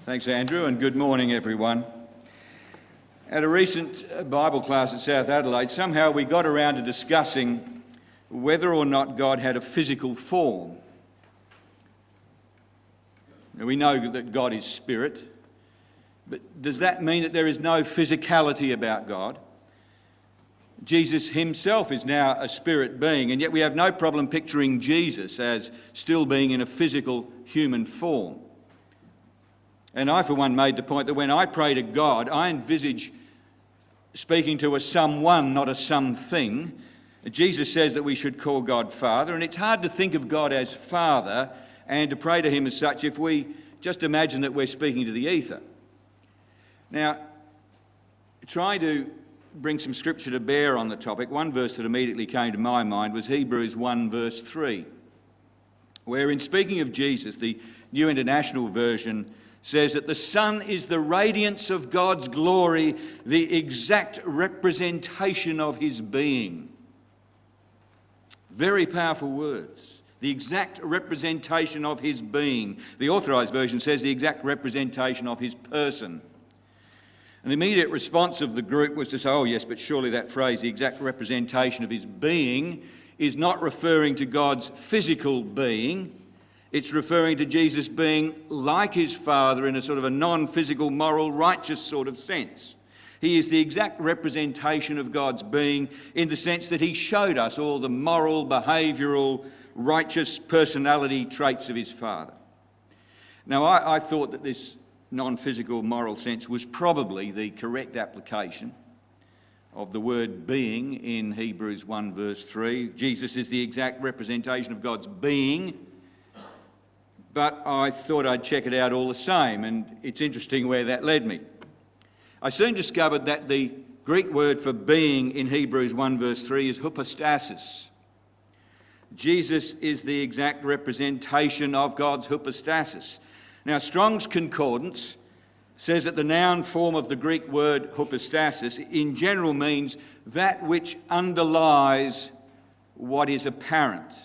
Thanks, Andrew, and good morning, everyone. At a recent Bible class at South Adelaide, somehow we got around to discussing whether or not God had a physical form. Now, we know that God is spirit, but does that mean that there is no physicality about God? Jesus himself is now a spirit being, and yet we have no problem picturing Jesus as still being in a physical human form. And I, for one, made the point that when I pray to God, I envisage speaking to a someone, not a something. Jesus says that we should call God Father, and it's hard to think of God as Father and to pray to him as such if we just imagine that we're speaking to the ether. Now, try to bring some scripture to bear on the topic. One verse that immediately came to my mind was Hebrews 1 verse 3, where in speaking of Jesus, the New International Version says that the Son is the radiance of God's glory, the exact representation of his being. Very powerful words. The exact representation of his being. The Authorised Version says the exact representation of his person. And the immediate response of the group was to say, oh yes, but surely that phrase, the exact representation of his being, is not referring to God's physical being. It's referring to Jesus being like his Father in a sort of a non-physical, moral, righteous sort of sense. He is the exact representation of God's being in the sense that he showed us all the moral, behavioural, righteous personality traits of his Father. Now, I thought that this non-physical moral sense was probably the correct application of the word being in Hebrews 1 verse 3. Jesus is the exact representation of God's being. But I thought I'd check it out all the same, and it's interesting where that led me. I soon discovered that the Greek word for being in Hebrews 1 verse 3 is hypostasis. Jesus is the exact representation of God's hypostasis. Now, Strong's Concordance says that the noun form of the Greek word hypostasis in general means that which underlies what is apparent.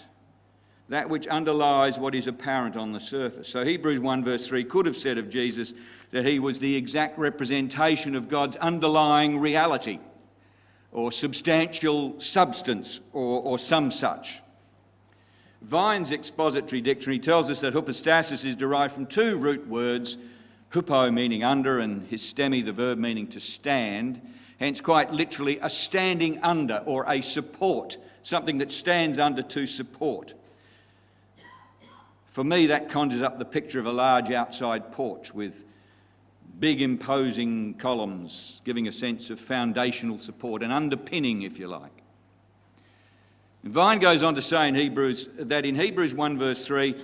That which underlies what is apparent on the surface. So Hebrews 1 verse 3 could have said of Jesus that he was the exact representation of God's underlying reality or substantial substance or some such. Vine's Expository Dictionary tells us that hypostasis is derived from two root words, hupo meaning under and histemi, the verb meaning to stand, hence quite literally a standing under or a support, something that stands under to support. For me, that conjures up the picture of a large outside porch with big imposing columns, giving a sense of foundational support, an underpinning, if you like. And Vine goes on to say in Hebrews 1 verse 3,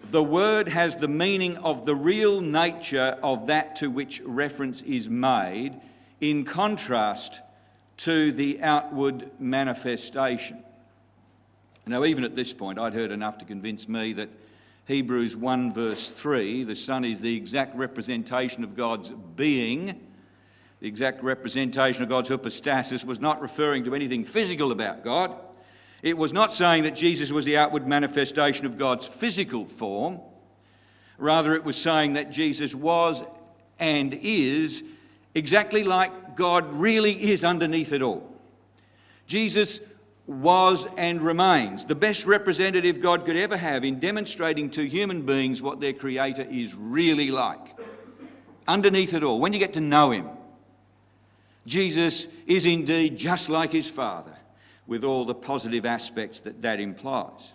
the word has the meaning of the real nature of that to which reference is made, in contrast to the outward manifestation. Now, even at this point, I'd heard enough to convince me that Hebrews 1 verse 3, the Son is the exact representation of God's being, the exact representation of God's hypostasis, was not referring to anything physical about God. It was not saying that Jesus was the outward manifestation of God's physical form. Rather, it was saying that Jesus was and is exactly like God really is underneath it all. Jesus was and remains the best representative God could ever have in demonstrating to human beings what their Creator is really like. Underneath it all, when you get to know him, Jesus is indeed just like his Father, with all the positive aspects that implies.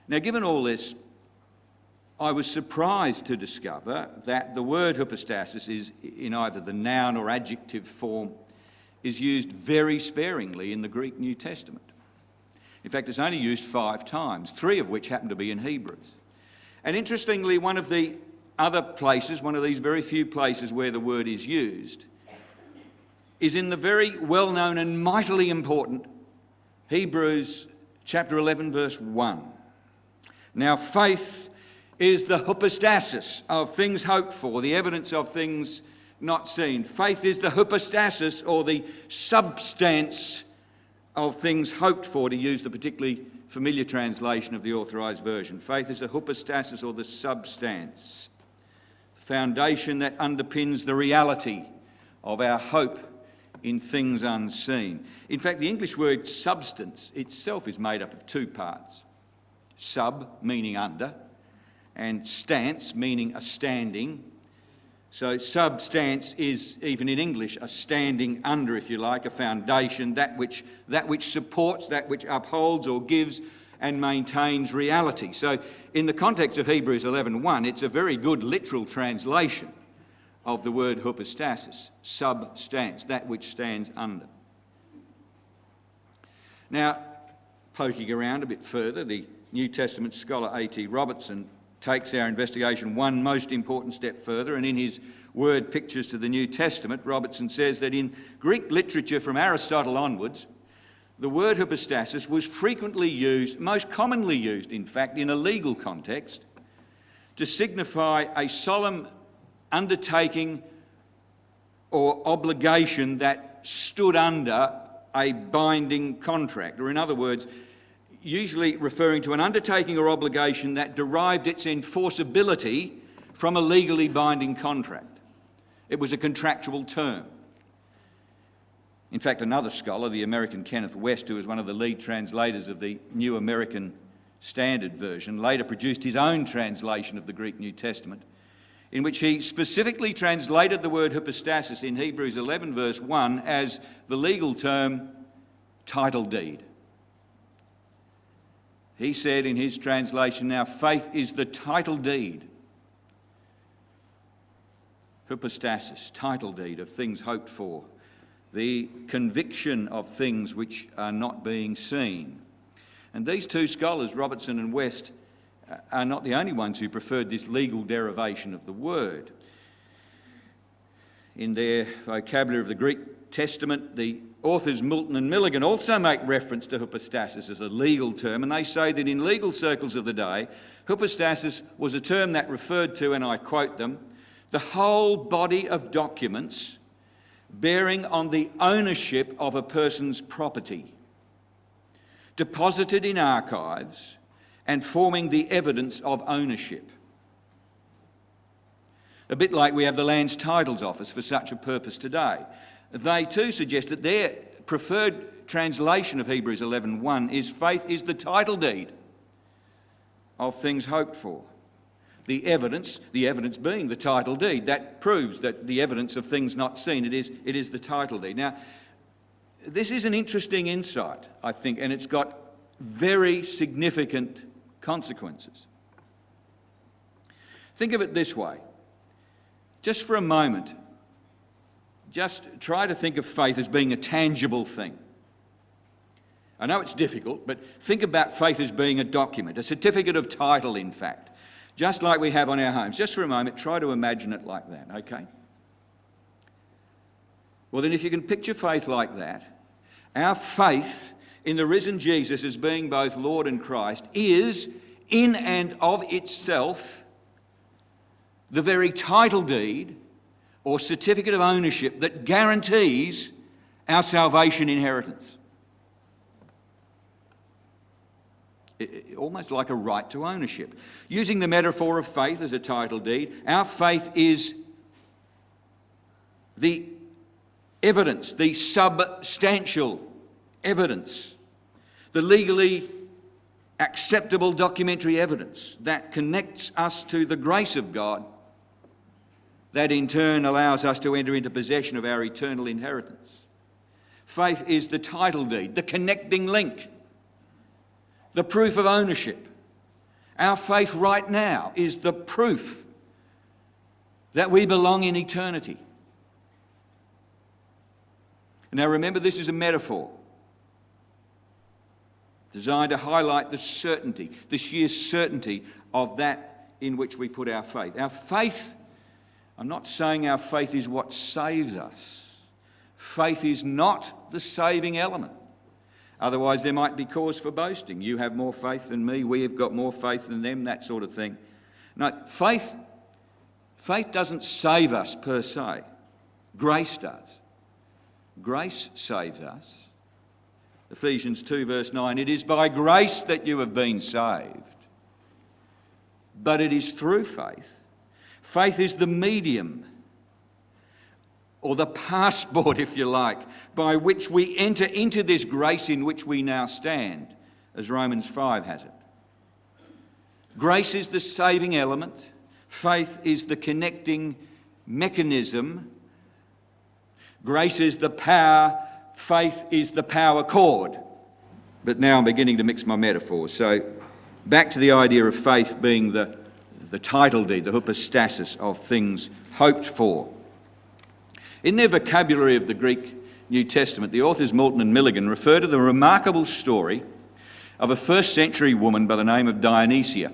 Now, given all this, I was surprised to discover that the word hypostasis is in either the noun or adjective form is used very sparingly in the Greek New Testament. In fact, it's only used 5 times, 3 of which happen to be in Hebrews. And interestingly, one of the other places, one of these very few places where the word is used, is in the very well-known and mightily important Hebrews chapter 11 verse 1. Now, faith is the hypostasis of things hoped for, the evidence of things not seen. Faith is the hypostasis or the substance of things hoped for, to use the particularly familiar translation of the Authorised Version. Faith is the hypostasis or the substance. foundation that underpins the reality of our hope in things unseen. In fact, the English word substance itself is made up of two parts. Sub, meaning under, and stance, meaning a standing. So substance is, even in English, a standing under, if you like, a foundation, that which supports, that which upholds or gives and maintains reality. So in the context of Hebrews 11:1, it's a very good literal translation of the word hypostasis, substance, that which stands under. Now, poking around a bit further, the New Testament scholar A.T. Robertson takes our investigation one most important step further, and in his word pictures to the New Testament, Robertson says that in Greek literature from Aristotle onwards, the word hypostasis was frequently used, most commonly used in fact, in a legal context to signify a solemn undertaking or obligation that stood under a binding contract, or in other words, usually referring to an undertaking or obligation that derived its enforceability from a legally binding contract. It was a contractual term. In fact, another scholar, the American Kenneth West, who was one of the lead translators of the New American Standard Version, later produced his own translation of the Greek New Testament, in which he specifically translated the word hypostasis in Hebrews 11 verse 1 as the legal term title deed. He said in his translation, "Now faith is the title deed." Hypostasis, title deed of things hoped for, the conviction of things which are not being seen. And these two scholars, Robertson and West, are not the only ones who preferred this legal derivation of the word. In their vocabulary of the Greek Testament, the authors Milton and Milligan also make reference to hypostasis as a legal term, and they say that in legal circles of the day, hypostasis was a term that referred to, and I quote them, the whole body of documents bearing on the ownership of a person's property, deposited in archives and forming the evidence of ownership. A bit like we have the Lands Titles Office for such a purpose today. They too suggest that their preferred translation of Hebrews 11:1 is faith is the title deed of things hoped for. The evidence being the title deed, that proves that the evidence of things not seen, it is the title deed. Now, this is an interesting insight, I think, and it's got very significant consequences. Think of it this way. Just for a moment, just try to think of faith as being a tangible thing. I know it's difficult, but think about faith as being a document, a certificate of title, in fact, just like we have on our homes. Just for a moment, try to imagine it like that, okay? Well, then if you can picture faith like that, our faith in the risen Jesus as being both Lord and Christ is, in and of itself, the very title deed or certificate of ownership that guarantees our salvation inheritance. Almost like a right to ownership. Using the metaphor of faith as a title deed, our faith is the evidence, the substantial evidence, the legally acceptable documentary evidence that connects us to the grace of God, that in turn allows us to enter into possession of our eternal inheritance. Faith is the title deed, the connecting link, the proof of ownership. Our faith right now is the proof that we belong in eternity. Now remember, this is a metaphor designed to highlight the certainty, the sheer certainty of that in which we put our faith. Our faith, I'm not saying our faith is what saves us. Faith is not the saving element. Otherwise, there might be cause for boasting. You have more faith than me, we have got more faith than them, that sort of thing. No, faith doesn't save us per se. Grace does. Grace saves us. Ephesians 2 verse 9, it is by grace that you have been saved, but it is through faith. Faith is the medium, or the passport, if you like, by which we enter into this grace in which we now stand, as Romans 5 has it. Grace is the saving element. Faith is the connecting mechanism. Grace is the power. Faith is the power cord. But now I'm beginning to mix my metaphors. So back to the idea of faith being the title deed, the hypostasis of things hoped for. In their vocabulary of the Greek New Testament, the authors Moulton and Milligan refer to the remarkable story of a first century woman by the name of Dionysia.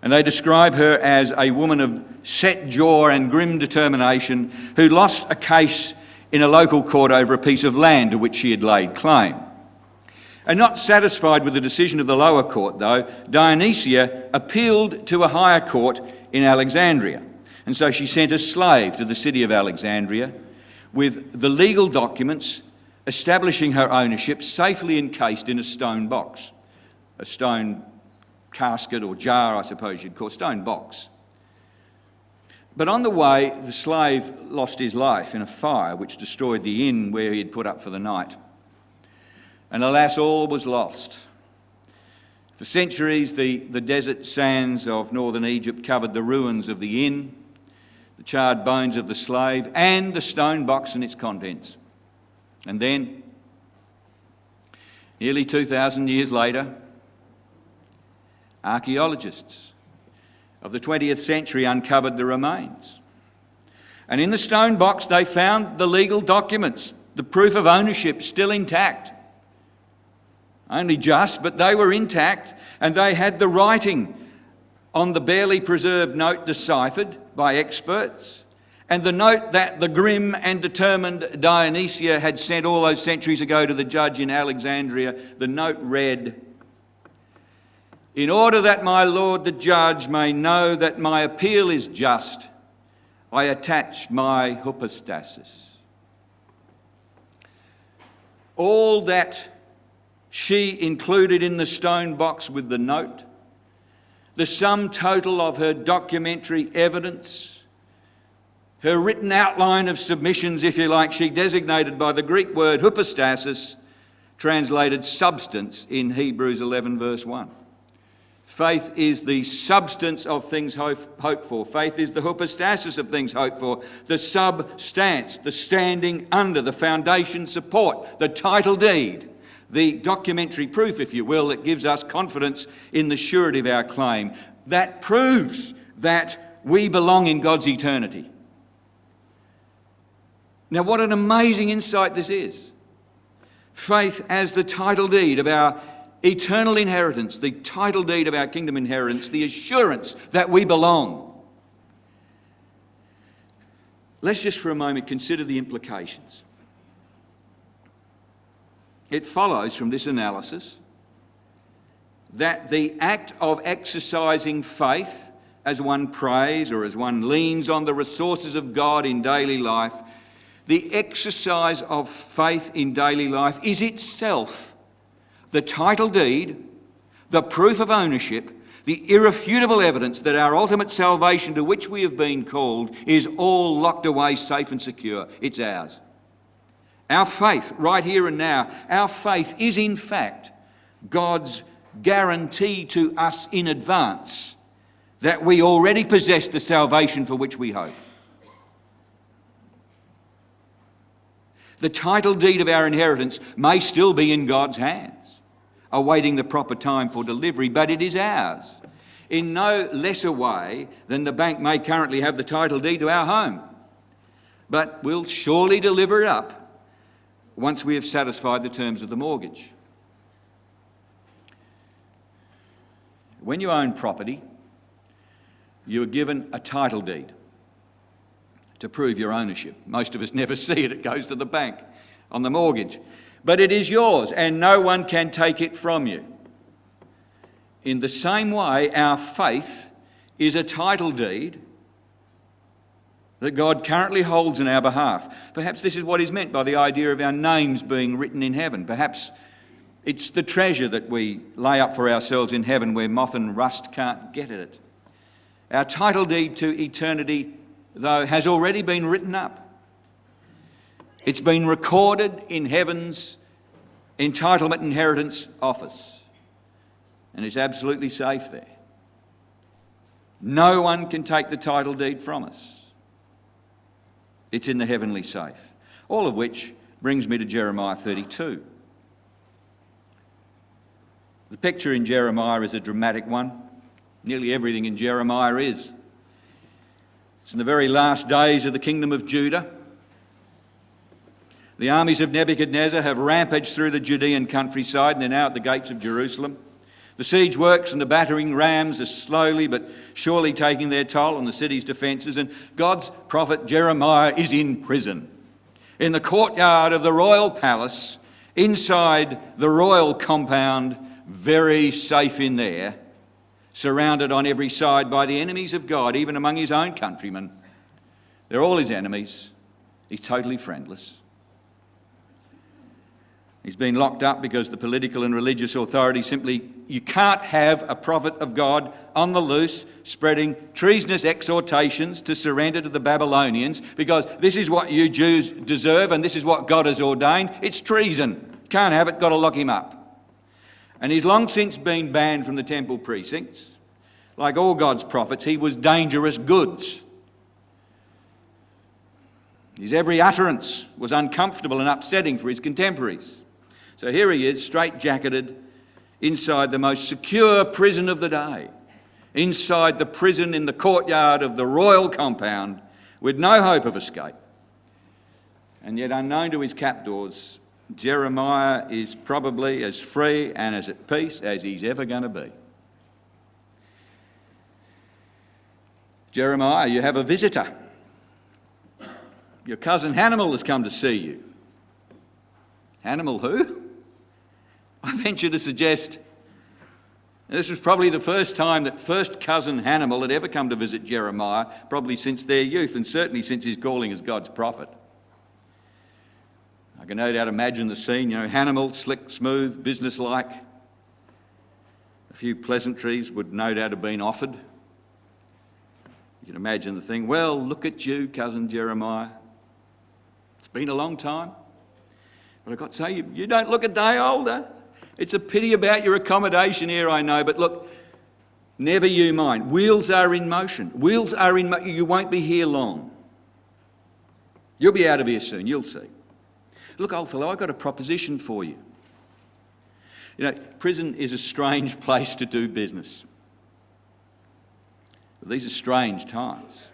And they describe her as a woman of set jaw and grim determination who lost a case in a local court over a piece of land to which she had laid claim. And not satisfied with the decision of the lower court, though, Dionysia appealed to a higher court in Alexandria. And so she sent a slave to the city of Alexandria with the legal documents establishing her ownership safely encased in a stone box, a stone casket or jar, I suppose you'd call it, stone box. But on the way, the slave lost his life in a fire which destroyed the inn where he had put up for the night. And alas, all was lost. For centuries, the desert sands of northern Egypt covered the ruins of the inn, the charred bones of the slave, and the stone box and its contents. And then, nearly 2,000 years later, archaeologists of the 20th century uncovered the remains. And in the stone box, they found the legal documents, the proof of ownership still intact. Only just, but they were intact, and they had the writing on the barely preserved note deciphered by experts, and the note that the grim and determined Dionysia had sent all those centuries ago to the judge in Alexandria. The note read, "In order that my lord the judge may know that my appeal is just, I attach my hypostasis." All that she included in the stone box with the note, the sum total of her documentary evidence, her written outline of submissions, if you like, she designated by the Greek word hypostasis, translated substance in Hebrews 11 verse 1. Faith is the substance of things hoped for. Faith is the hypostasis of things hoped for. The substance, the standing under, the foundation support, the title deed, the documentary proof, if you will, that gives us confidence in the surety of our claim. That proves that we belong in God's eternity. Now, what an amazing insight this is. Faith as the title deed of our eternal inheritance, the title deed of our kingdom inheritance, the assurance that we belong. Let's just for a moment consider the implications. It follows from this analysis that the act of exercising faith as one prays or as one leans on the resources of God in daily life, the exercise of faith in daily life is itself the title deed, the proof of ownership, the irrefutable evidence that our ultimate salvation to which we have been called is all locked away safe and secure. It's ours. Our faith, right here and now, our faith is in fact God's guarantee to us in advance that we already possess the salvation for which we hope. The title deed of our inheritance may still be in God's hands, awaiting the proper time for delivery, but it is ours in no lesser way than the bank may currently have the title deed to our home, but will surely deliver it up once we have satisfied the terms of the mortgage. When you own property, you are given a title deed to prove your ownership. Most of us never see it. It goes to the bank on the mortgage. But it is yours and no one can take it from you. In the same way, our faith is a title deed that God currently holds in our behalf. Perhaps this is what is meant by the idea of our names being written in heaven. Perhaps it's the treasure that we lay up for ourselves in heaven where moth and rust can't get at it. Our title deed to eternity, though, has already been written up. It's been recorded in heaven's entitlement inheritance office, and it's absolutely safe there. No one can take the title deed from us. It's in the heavenly safe. All of which brings me to Jeremiah 32. The picture in Jeremiah is a dramatic one. Nearly everything in Jeremiah is. It's in the very last days of the kingdom of Judah. The armies of Nebuchadnezzar have rampaged through the Judean countryside and they're now at the gates of Jerusalem. The siege works and the battering rams are slowly but surely taking their toll on the city's defences, and God's prophet Jeremiah is in prison, in the courtyard of the royal palace, inside the royal compound, very safe in there, surrounded on every side by the enemies of God, even among his own countrymen. They're all his enemies. He's totally friendless. He's been locked up because the political and religious authority simply, you can't have a prophet of God on the loose spreading treasonous exhortations to surrender to the Babylonians, because this is what you Jews deserve and this is what God has ordained. It's treason. Can't have it, got to lock him up. And he's long since been banned from the temple precincts. Like all God's prophets, he was dangerous goods. His every utterance was uncomfortable and upsetting for his contemporaries. So here he is, straight-jacketed, inside the most secure prison of the day, inside the prison in the courtyard of the royal compound, with no hope of escape. And yet, unknown to his captors, Jeremiah is probably as free and as at peace as he's ever going to be. Jeremiah, you have a visitor. Your cousin Hannibal has come to see you. Hannibal who? I venture to suggest this was probably the first time that first cousin Hannibal had ever come to visit Jeremiah, probably since their youth, and certainly since his calling as God's prophet. I can no doubt imagine the scene, Hannibal, slick, smooth, businesslike. A few pleasantries would no doubt have been offered. You can imagine the thing, well, look at you, cousin Jeremiah. It's been a long time. But I've got to say, you don't look a day older. It's a pity about your accommodation here, I know, but look, never you mind. Wheels are in motion. Wheels are in motion. You won't be here long. You'll be out of here soon, you'll see. Look, old fellow, I've got a proposition for you. Prison is a strange place to do business. But these are strange times.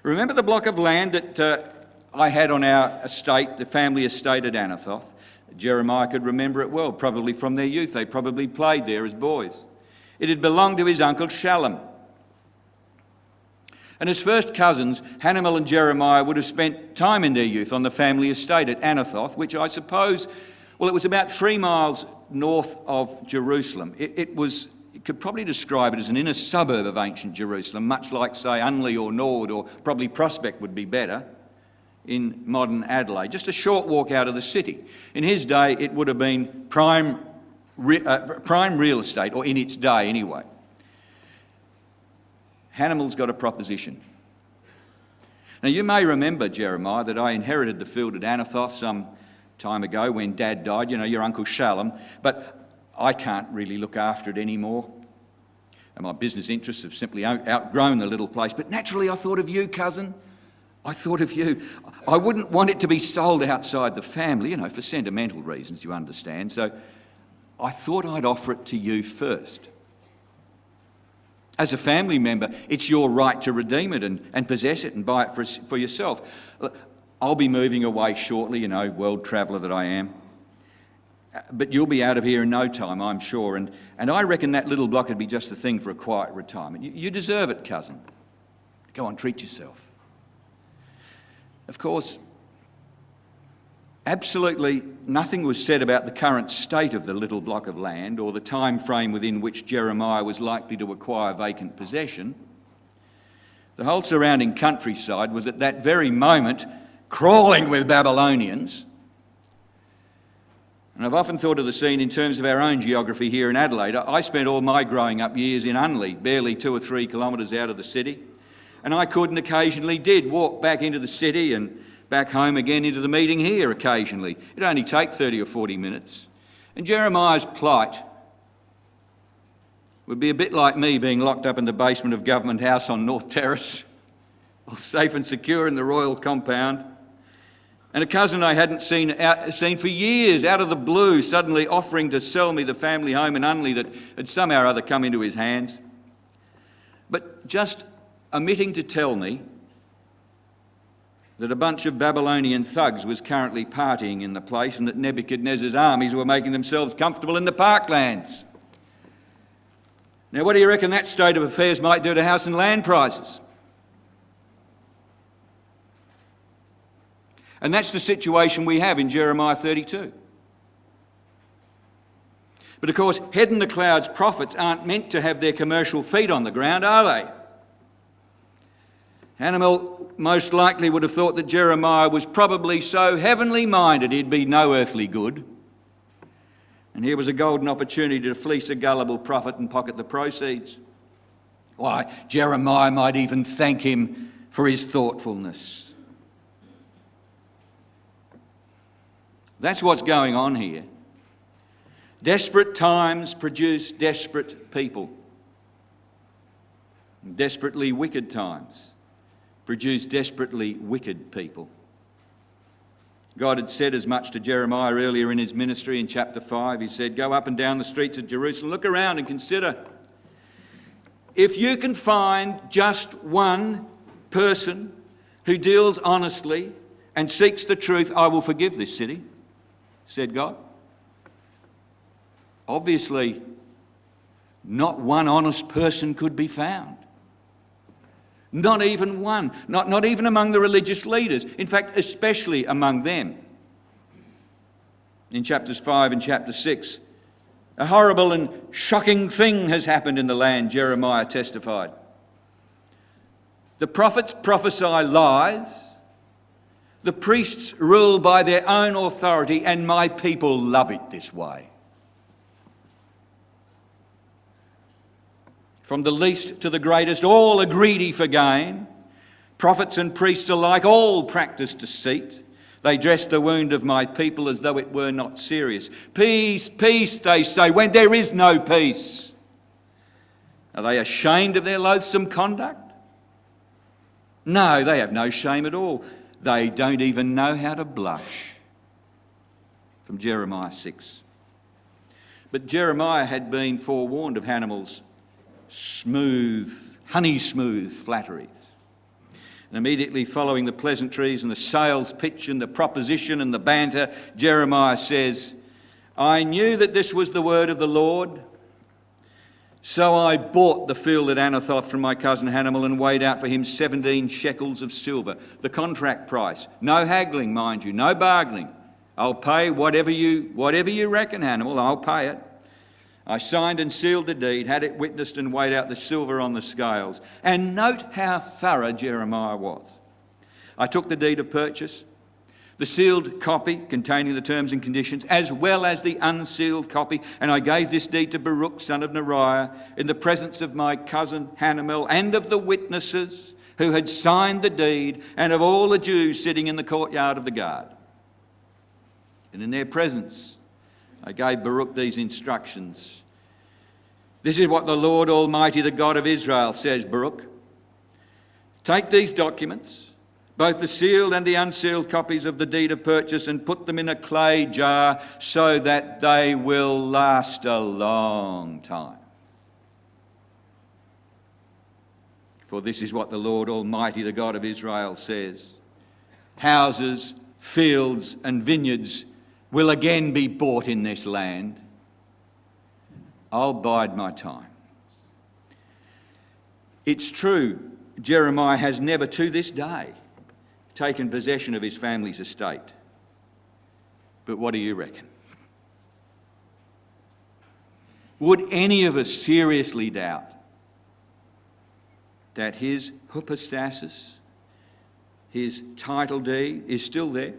Remember the block of land that I had on our estate, the family estate at Anathoth? Jeremiah could remember it well, probably from their youth. They probably played there as boys. It had belonged to his uncle Shallum. And as first cousins, Hannibal and Jeremiah would have spent time in their youth on the family estate at Anathoth, which I suppose, it was about 3 miles north of Jerusalem. You could probably describe it as an inner suburb of ancient Jerusalem, much like, say, Unley or Nord, or probably Prospect would be better, in modern Adelaide. Just a short walk out of the city. In his day, it would have been prime real estate, or in its day anyway. Hannibal's got a proposition. Now, you may remember, Jeremiah, that I inherited the field at Anathoth some time ago when Dad died, your Uncle Shallum, but I can't really look after it anymore. And my business interests have simply outgrown the little place. But naturally, I thought of you, cousin. I thought of you. I wouldn't want it to be sold outside the family, for sentimental reasons, you understand. So I thought I'd offer it to you first. As a family member, it's your right to redeem it and possess it and buy it for yourself. I'll be moving away shortly, world traveller that I am. But you'll be out of here in no time, I'm sure. And I reckon that little block would be just the thing for a quiet retirement. You deserve it, cousin. Go on, treat yourself. Of course, absolutely nothing was said about the current state of the little block of land or the time frame within which Jeremiah was likely to acquire vacant possession. The whole surrounding countryside was at that very moment crawling with Babylonians. And I've often thought of the scene in terms of our own geography here in Adelaide. I spent all my growing up years in Unley, barely 2 or 3 kilometres out of the city. And I could and occasionally did walk back into the city and back home again into the meeting here occasionally. It'd only take 30 or 40 minutes. And Jeremiah's plight would be a bit like me being locked up in the basement of Government House on North Terrace, all safe and secure in the royal compound. And a cousin I hadn't seen for years, out of the blue, suddenly offering to sell me the family home in Unley that had somehow or other come into his hands. But just omitting to tell me that a bunch of Babylonian thugs was currently partying in the place and that Nebuchadnezzar's armies were making themselves comfortable in the parklands. Now, what do you reckon that state of affairs might do to house and land prices? And that's the situation we have in Jeremiah 32. But of course, head in the clouds prophets aren't meant to have their commercial feet on the ground, are they? Hannibal most likely would have thought that Jeremiah was probably so heavenly minded he'd be no earthly good. And here was a golden opportunity to fleece a gullible prophet and pocket the proceeds. Why, Jeremiah might even thank him for his thoughtfulness. That's what's going on here. Desperate times produce desperate people. Desperately wicked times produce desperately wicked people. God had said as much to Jeremiah earlier in his ministry in chapter 5. He said, "Go up and down the streets of Jerusalem, look around and consider. If you can find just one person who deals honestly and seeks the truth, I will forgive this city," said God. Obviously, not one honest person could be found. Not even one. Not even among the religious leaders. In fact, especially among them. In chapters 5 and chapter 6, a horrible and shocking thing has happened in the land, Jeremiah testified. The prophets prophesy lies. The priests rule by their own authority, and my people love it this way. From the least to the greatest, all are greedy for gain. Prophets and priests alike, all practice deceit. They dress the wound of my people as though it were not serious. Peace, peace, they say, when there is no peace. Are they ashamed of their loathsome conduct? No, they have no shame at all. They don't even know how to blush. From Jeremiah 6. But Jeremiah had been forewarned of Hannibal's honey smooth flatteries. And immediately following the pleasantries and the sales pitch and the proposition and the banter, Jeremiah says, "I knew that this was the word of the Lord, so I bought the field at Anathoth from my cousin Hannibal and weighed out for him 17 shekels of silver." The contract price. No haggling, mind you, no bargaining. I'll pay whatever you reckon, Hannibal, I'll pay it. I signed and sealed the deed, had it witnessed and weighed out the silver on the scales. And note how thorough Jeremiah was. I took the deed of purchase, the sealed copy containing the terms and conditions, as well as the unsealed copy, and I gave this deed to Baruch, son of Neriah, in the presence of my cousin Hanamel and of the witnesses who had signed the deed, and of all the Jews sitting in the courtyard of the guard. And in their presence, I gave Baruch these instructions. "This is what the Lord Almighty, the God of Israel, says, Baruch. Take these documents, both the sealed and the unsealed copies of the deed of purchase, and put them in a clay jar so that they will last a long time. For this is what the Lord Almighty, the God of Israel, says. Houses, fields, and vineyards will again be bought in this land. I'll bide my time." It's true, Jeremiah has never to this day taken possession of his family's estate. But what do you reckon? Would any of us seriously doubt that his hypostasis, his title deed, is still there?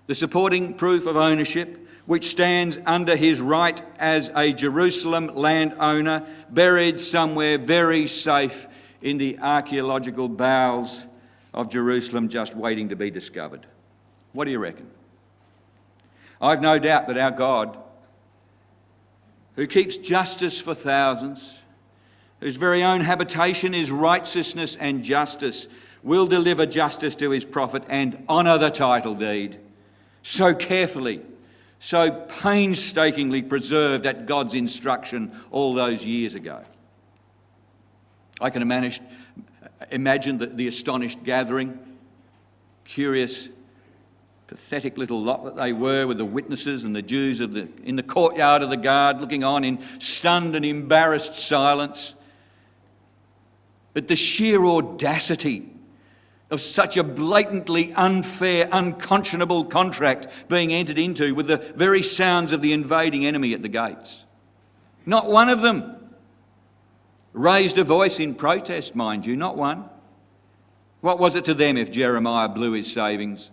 The supporting proof of ownership which stands under his right as a Jerusalem landowner, buried somewhere very safe in the archaeological bowels of Jerusalem, just waiting to be discovered. What do you reckon? I've no doubt that our God, who keeps justice for thousands, whose very own habitation is righteousness and justice, will deliver justice to his prophet and honour the title deed, so carefully, so painstakingly preserved at God's instruction all those years ago. I can imagine the astonished gathering, curious, pathetic little lot that they were, with the witnesses and the Jews in the courtyard of the guard, looking on in stunned and embarrassed silence at the sheer audacity of such a blatantly unfair, unconscionable contract being entered into with the very sounds of the invading enemy at the gates. Not one of them raised a voice in protest, mind you, not one. What was it to them if Jeremiah blew his savings?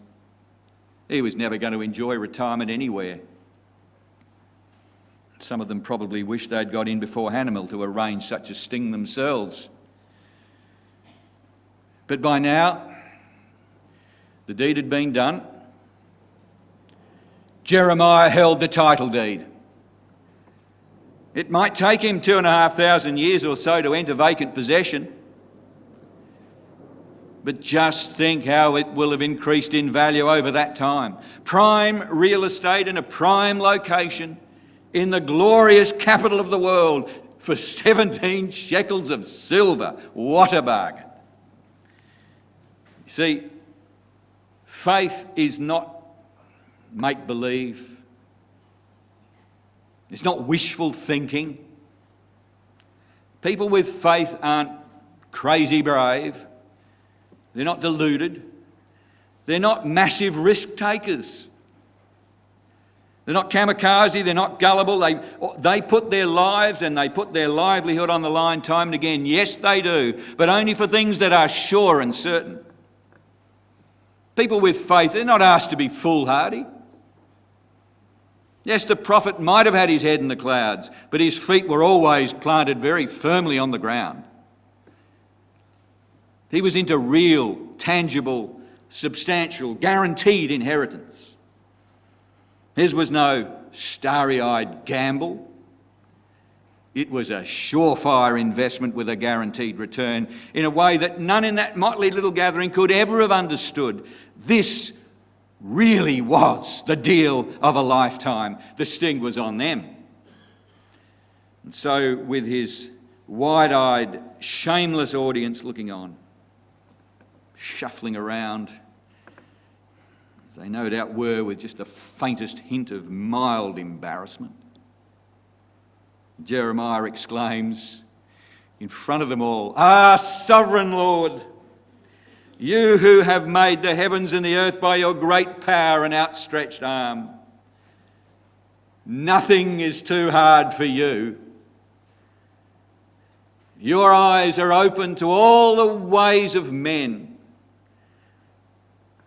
He was never going to enjoy retirement anywhere. Some of them probably wished they'd got in before Hannibal to arrange such a sting themselves. But by now, the deed had been done. Jeremiah held the title deed. It might take him 2,500 years or so to enter vacant possession, but just think how it will have increased in value over that time. Prime real estate in a prime location in the glorious capital of the world for 17 shekels of silver. What a bargain. You see, faith is not make-believe. It's not wishful thinking. People with faith aren't crazy brave. They're not deluded. They're not massive risk takers. They're not kamikaze, they're not gullible. They put their lives and they put their livelihood on the line time and again. Yes, they do, but only for things that are sure and certain. People with faith, they're not asked to be foolhardy. Yes, the prophet might have had his head in the clouds, but his feet were always planted very firmly on the ground. He was into real, tangible, substantial, guaranteed inheritance. His was no starry-eyed gamble. It was a surefire investment with a guaranteed return in a way that none in that motley little gathering could ever have understood. This really was the deal of a lifetime. The sting was on them. And so, with his wide-eyed, shameless audience looking on, shuffling around, they no doubt were, with just the faintest hint of mild embarrassment, Jeremiah exclaims in front of them all, "Ah, sovereign Lord, you who have made the heavens and the earth by your great power and outstretched arm, nothing is too hard for you. Your eyes are open to all the ways of men,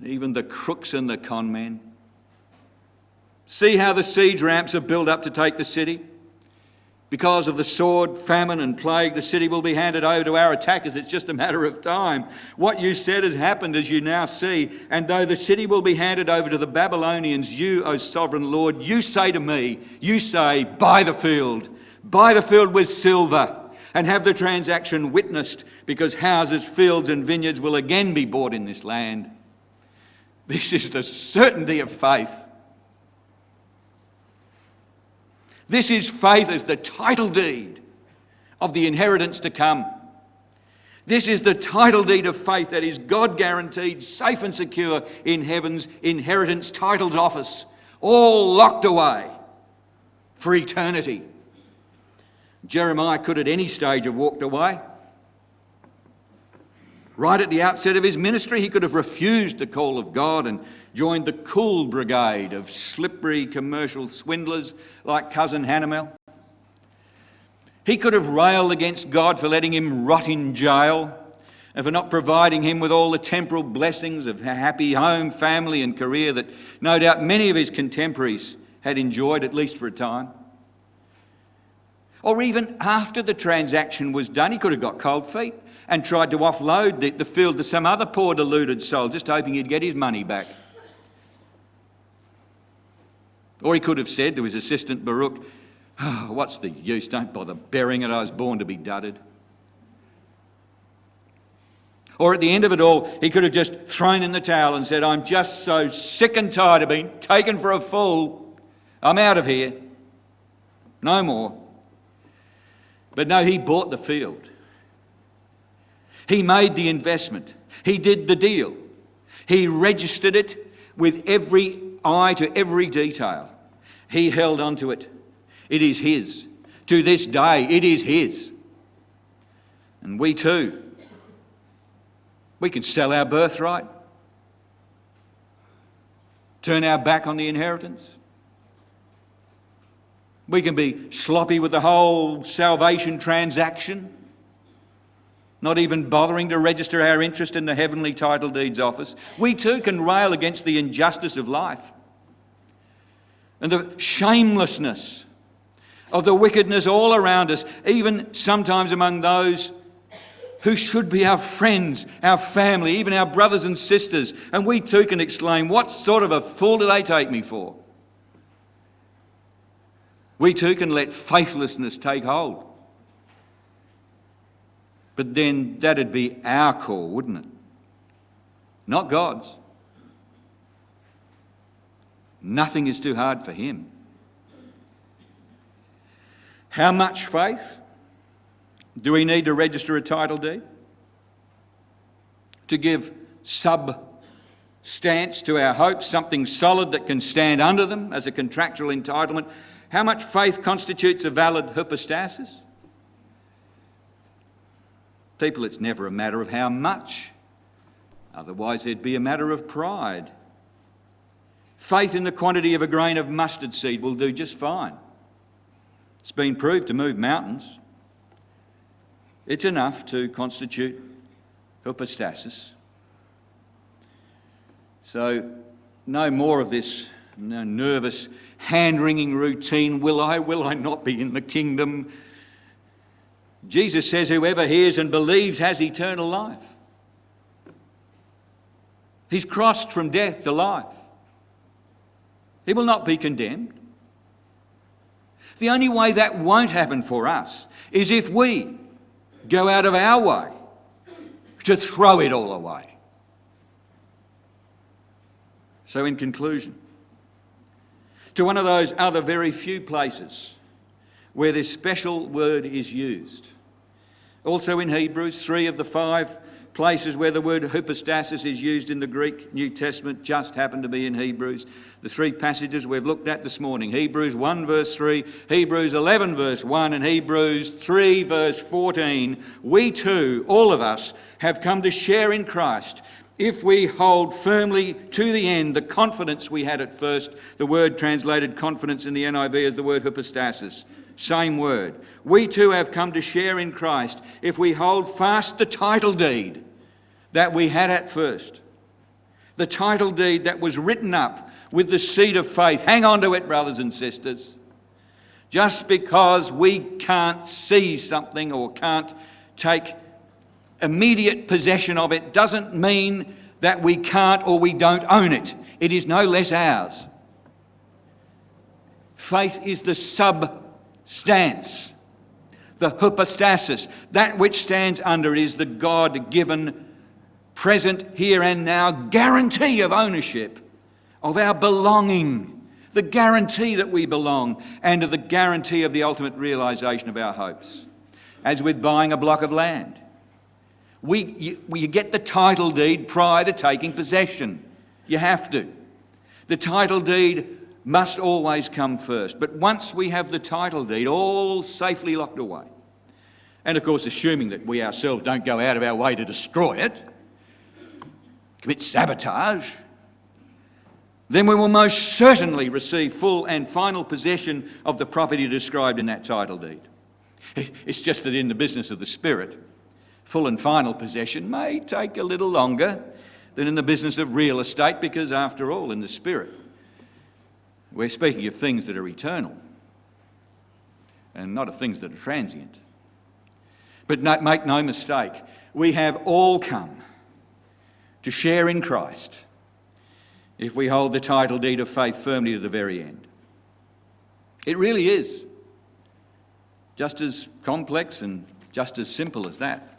even the crooks and the con men. See how the siege ramps are built up to take the city. Because of the sword, famine and plague, the city will be handed over to our attackers. It's just a matter of time. What you said has happened, as you now see. And though the city will be handed over to the Babylonians, you, O sovereign Lord, you say to me, you say, buy the field with silver, and have the transaction witnessed, because houses, fields and vineyards will again be bought in this land." This is the certainty of faith. This is faith as the title deed of the inheritance to come. This is the title deed of faith that is God guaranteed, safe and secure in heaven's inheritance titles office, all locked away for eternity. Jeremiah could at any stage have walked away. Right at the outset of his ministry, he could have refused the call of God and joined the cool brigade of slippery commercial swindlers like cousin Hannibal. He could have railed against God for letting him rot in jail and for not providing him with all the temporal blessings of a happy home, family and career that no doubt many of his contemporaries had enjoyed, at least for a time. Or even after the transaction was done, he could have got cold feet and tried to offload the field to some other poor deluded soul, just hoping he'd get his money back. Or he could have said to his assistant Baruch, "Oh, what's the use? Don't bother burying it. I was born to be dudded." Or at the end of it all, he could have just thrown in the towel and said, "I'm just so sick and tired of being taken for a fool. I'm out of here. No more." But no, he bought the field. He made the investment. He did the deal. He registered it with every eye to every detail. He held on to it. It is his. To this day, it is his. And we too, we can sell our birthright, turn our back on the inheritance. We can be sloppy with the whole salvation transaction, not even bothering to register our interest in the Heavenly Title Deeds Office. We too can rail against the injustice of life and the shamelessness of the wickedness all around us, even sometimes among those who should be our friends, our family, even our brothers and sisters. And we too can exclaim, "What sort of a fool do they take me for?" We too can let faithlessness take hold. But then that'd be our call, wouldn't it? Not God's. Nothing is too hard for him. How much faith do we need to register a title deed? To give substance to our hopes, something solid that can stand under them as a contractual entitlement. How much faith constitutes a valid hypostasis? People, it's never a matter of how much. Otherwise, there'd be a matter of pride. Faith in the quantity of a grain of mustard seed will do just fine. It's been proved to move mountains. It's enough to constitute hypostasis. So, no more of this nervous, hand-wringing routine. Will I not be in the kingdom? Jesus says whoever hears and believes has eternal life. He's crossed from death to life. He will not be condemned. The only way that won't happen for us is if we go out of our way to throw it all away. So in conclusion, to one of those other very few places where this special word is used. Also in Hebrews, 3 of the 5 places where the word hypostasis is used in the Greek New Testament just happen to be in Hebrews. The 3 passages we've looked at this morning, Hebrews 1 verse 3, Hebrews 11 verse 1 and Hebrews 3 verse 14. We too, all of us, have come to share in Christ if we hold firmly to the end the confidence we had at first. The word translated confidence in the NIV is the word hypostasis. Same word. We too have come to share in Christ if we hold fast the title deed that we had at first. The title deed that was written up with the seed of faith. Hang on to it, brothers and sisters. Just because we can't see something or can't take immediate possession of it doesn't mean that we can't or we don't own it. It is no less ours. Faith is the substance, the hypostasis. That which stands under is the God-given, present, here and now guarantee of ownership, of our belonging, the guarantee that we belong, and of the guarantee of the ultimate realisation of our hopes. As with buying a block of land, you get the title deed prior to taking possession. You have to. The title deed must always come first. But once we have the title deed all safely locked away, and of course assuming that we ourselves don't go out of our way to destroy it, commit sabotage, then we will most certainly receive full and final possession of the property described in that title deed. It's just that in the business of the Spirit, full and final possession may take a little longer than in the business of real estate, because after all, in the Spirit, We're speaking of things that are eternal and not of things that are transient. But make no mistake, we have all come to share in Christ if we hold the title deed of faith firmly to the very end. It really is just as complex and just as simple as that.